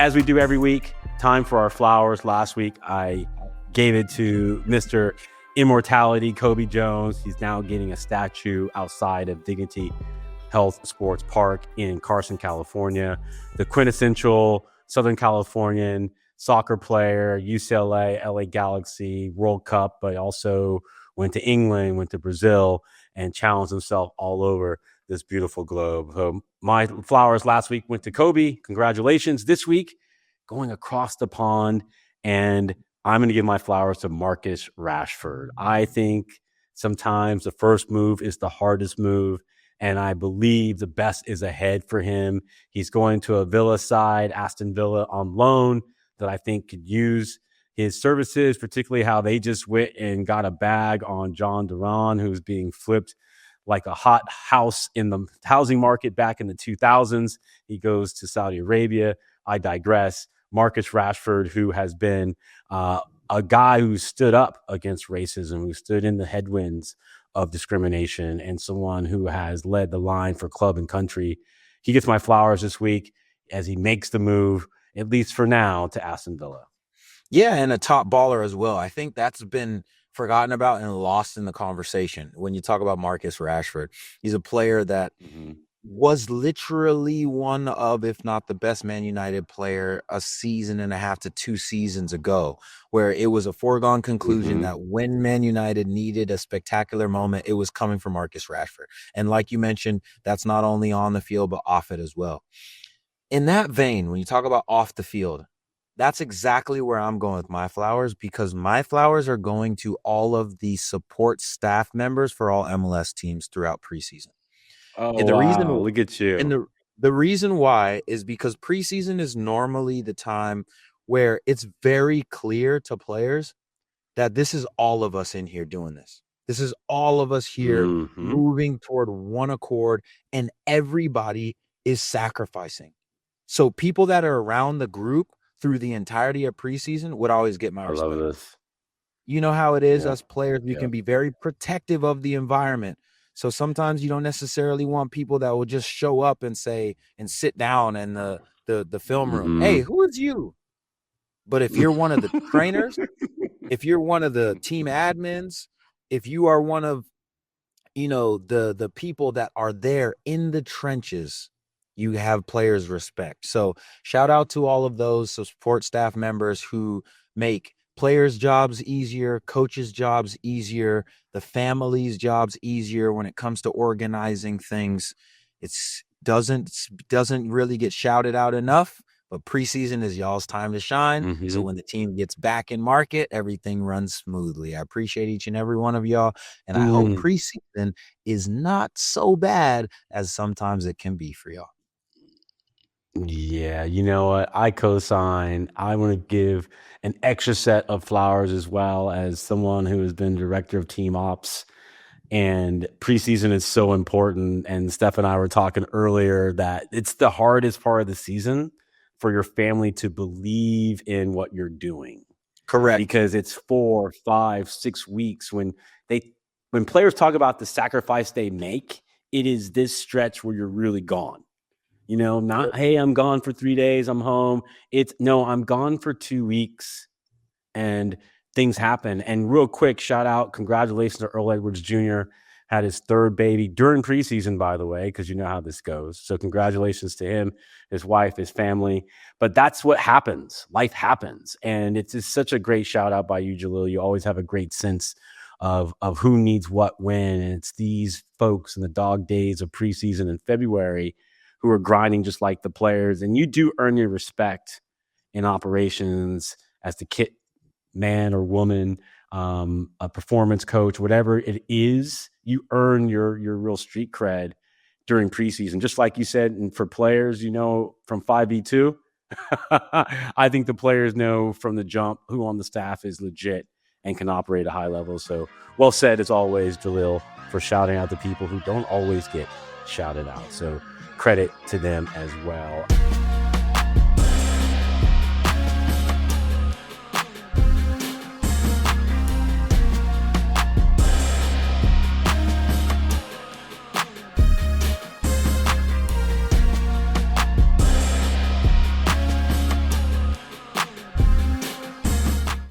as we do every week, time for our flowers. Last week, I gave it to Mr. Immortality, Kobe Jones. He's now getting a statue outside of Dignity Health Sports Park in Carson, California. The quintessential Southern Californian soccer player, UCLA, LA Galaxy, World Cup, but also went to England, went to Brazil, and challenged himself all over this beautiful globe. So my flowers last week went to Kobe. Congratulations. This week, going across the pond, and I'm going to give my flowers to Marcus Rashford. I think sometimes the first move is the hardest move, and I believe the best is ahead for him. He's going to a Villa side, Aston Villa, on loan that I think could use his services, particularly how they just went and got a bag on John Duran, who's being flipped like a hot house in the housing market back in the 2000s. He goes to Saudi Arabia. I digress. Marcus Rashford, who has been a guy who stood up against racism, who stood in the headwinds of discrimination, and someone who has led the line for club and country. He gets my flowers this week as he makes the move, at least for now, to Aston Villa. Yeah, and a top baller as well. I think that's been forgotten about and lost in the conversation when you talk about Marcus Rashford. He's a player that was literally one of, if not the best Man United player a season and a half to 2 seasons ago, where it was a foregone conclusion that when Man United needed a spectacular moment, it was coming from Marcus Rashford. And like you mentioned, that's not only on the field, but off it as well. In that vein, when you talk about off the field, that's exactly where I'm going with my flowers, because my flowers are going to all of the support staff members for all MLS teams throughout preseason. Oh, And the reason, look at you. And the reason why is because preseason is normally the time where it's very clear to players that this is all of us in here doing this. This is all of us here moving toward one accord, and everybody is sacrificing. So people that are around the group through the entirety of preseason would always get my respect. I love this. You know how it is, us players, we can be very protective of the environment. So sometimes you don't necessarily want people that will just show up and say and sit down in the film room. Hey, who is you? But if you're one of the trainers, if you're one of the team admins, if you are one of, the people that are there in the trenches, you have players' respect. So shout out to all of those support staff members who make players' jobs easier, coaches' jobs easier, the families' jobs easier when it comes to organizing things. It doesn't really get shouted out enough, but preseason is y'all's time to shine. So when the team gets back in market, everything runs smoothly. I appreciate each and every one of y'all, and I hope preseason is not so bad as sometimes it can be for y'all. Yeah, you know what? I co-sign. I want to give an extra set of flowers as well, as someone who has been director of team ops. And preseason is so important. And Steph and I were talking earlier that it's the hardest part of the season for your family to believe in what you're doing. Correct. Because it's 4, 5, 6 weeks when players talk about the sacrifice they make, it is this stretch where you're really gone. Not, hey, I'm gone for 3 days, I'm home. It's, no, I'm gone for 2 weeks and things happen. And real quick, shout out, congratulations to Earl Edwards Jr. Had his 3rd baby during preseason, by the way, because you know how this goes. So congratulations to him, his wife, his family. But that's what happens. Life happens. And it's just such a great shout out by you, Jalil. You always have a great sense of who needs what when. And it's these folks in the dog days of preseason in February who are grinding just like the players. And you do earn your respect in operations as the kit man or woman, a performance coach, whatever it is. You earn your real street cred during preseason. Just like you said, and for players, from 5v2, I think the players know from the jump who on the staff is legit and can operate at a high level. So well said, as always, Jalil, for shouting out the people who don't always get shouted out. So credit to them as well.